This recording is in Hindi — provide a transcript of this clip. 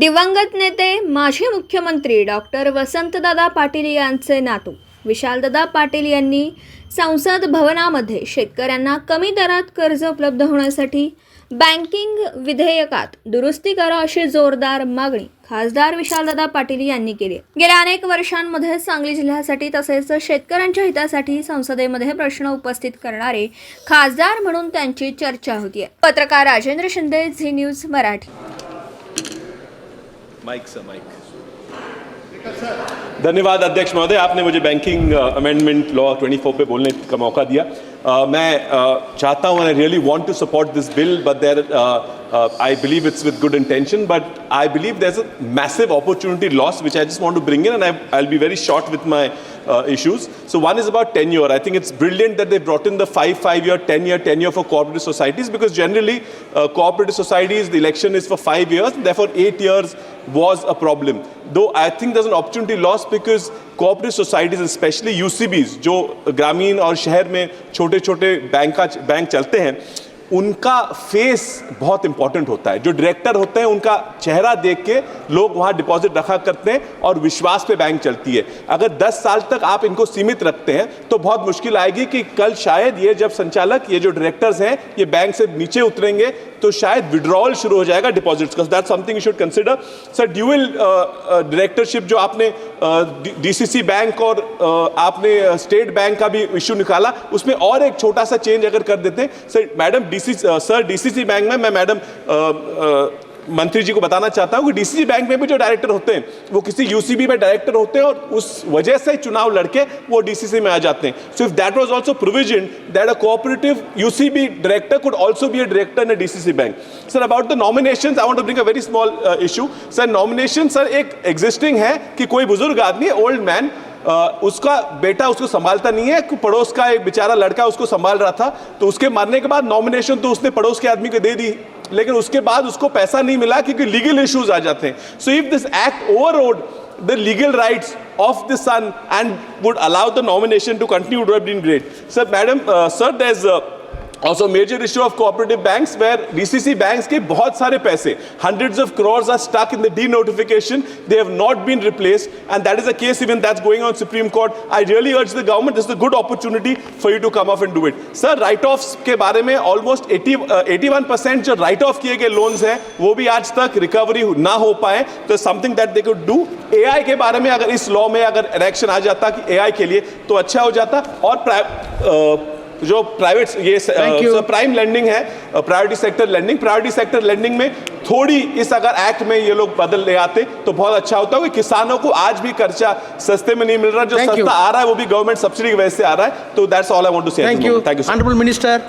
दिवंगत नेते माजी मुख्यमंत्री डॉक्टर वसंतदादा पाटील यांचे नातू विशालदादा पाटील यांनी संसद भवनामध्ये शेतकऱ्यांना कमी दरात कर्ज उपलब्ध होण्यासाठी बँकिंग विधेयकात दुरुस्ती करा अशी जोरदार मागणी खासदार विशालदादा पाटील यांनी केली। गेल्या अनेक वर्षांमध्ये सांगली जिल्ह्यासाठी तसेच शेतकऱ्यांच्या हितासाठी संसदेमध्ये प्रश्न उपस्थित करणारे खासदार म्हणून त्यांची चर्चा होतीये। पत्रकार राजेंद्र शिंदे, झी न्यूज मराठी। धन्यवाद अध्यक्ष महोदय, आपने मुझे बैंकिंग अमेंडमेंट लॉ 24 पे बोलने का मौका दिया। मैं चाहता हूँ, I really want to support this bill, but there I believe it's with good intention, but I believe there's a massive opportunity loss which I just want to bring in, and I'll be very short with my issues. So one is about tenure. I think it's brilliant that they brought in the 5-year, 10-year tenure for cooperative societies, because generally cooperative societies, the election is for 5 years, and therefore 8 years was a problem. Though I think there's an opportunity loss because cooperative societies, especially UCBs, जो ग्रामीण और शहर में छोटे छोटे बैंक चलते हैं, उनका फेस बहुत इंपॉर्टेंट होता है। जो डायरेक्टर होते हैं उनका चेहरा देख के लोग वहाँ डिपॉजिट रखा करते हैं और विश्वास पे बैंक चलती है। अगर 10 साल तक आप इनको सीमित रखते हैं तो बहुत मुश्किल आएगी कि कल शायद ये जब संचालक, ये जो डायरेक्टर्स हैं, ये बैंक से नीचे उतरेंगे तो शायद विड्रॉल शुरू हो जाएगा डिपॉजिट्स का। That's something you should consider. Sir, dual directorship जो आपने डीसीसी बैंक और आपने स्टेट बैंक का भी इशू निकाला, उसमें और एक छोटा सा चेंज अगर कर देते हैं। सर मैडम डीसीसी बैंक में मैं मैडम मंत्री जी को बताना चाहता हूं कि डीसीसी बैंक में भी जो डायरेक्टर होते हैं वो किसी यूसीबी में डायरेक्टर होते हैं और उस वजह से चुनाव लड़के वो डीसीसी में आ जाते हैं। So if that was also provision that a cooperative UCB director could also be a director in a DCC bank. Sir, about the nominations I want to bring a very small issue. Sir, nomination sir एक एग्जिस्टिंग है कि कोई बुजुर्ग आदमी, ओल्ड मैन, उसका बेटा उसको संभालता नहीं है, पड़ोस का एक बेचारा लड़का उसको संभाल रहा था, तो उसके मरने के बाद नॉमिनेशन तो उसने पड़ोस के आदमी को दे दी, लेकिन उसके बाद उसको पैसा नहीं मिला क्योंकि लीगल इश्यूज आ जाते हैं। So if this act overrode the legal rights of the son and would allow the nomination to continue, would have been great. Sir, madam, sir, there's also major issue of cooperative banks where DCC banks के बहुत सारे पैसे, hundreds of crores are stuck in the denotification. They have not been replaced, and that is a case even that's going on Supreme Court. I really urge the government, this is a good opportunity for you to come off and do it. Sir, write-offs के बारे में almost 81% जो write-off किए गए loans हैं वो भी आज तक recovery ना हो पाए, तो something that they could do. AI के बारे में अगर इस law में अगर election आ जाता कि AI के लिए तो अच्छा हो जाता। और जो प्राइवेट ये प्राइम लेंडिंग है, प्रायोरिटी सेक्टर लेंडिंग में थोड़ी इस अगर एक्ट में ये लोग बदल ले आते तो बहुत अच्छा होता है। किसानों को आज भी कर्जा सस्ते में नहीं मिल रहा, जो सस्ता आ रहा है वो भी गवर्नमेंट सब्सिडी की वजह से आ रहा है। तो that's all I want to say. Thank you honourable minister.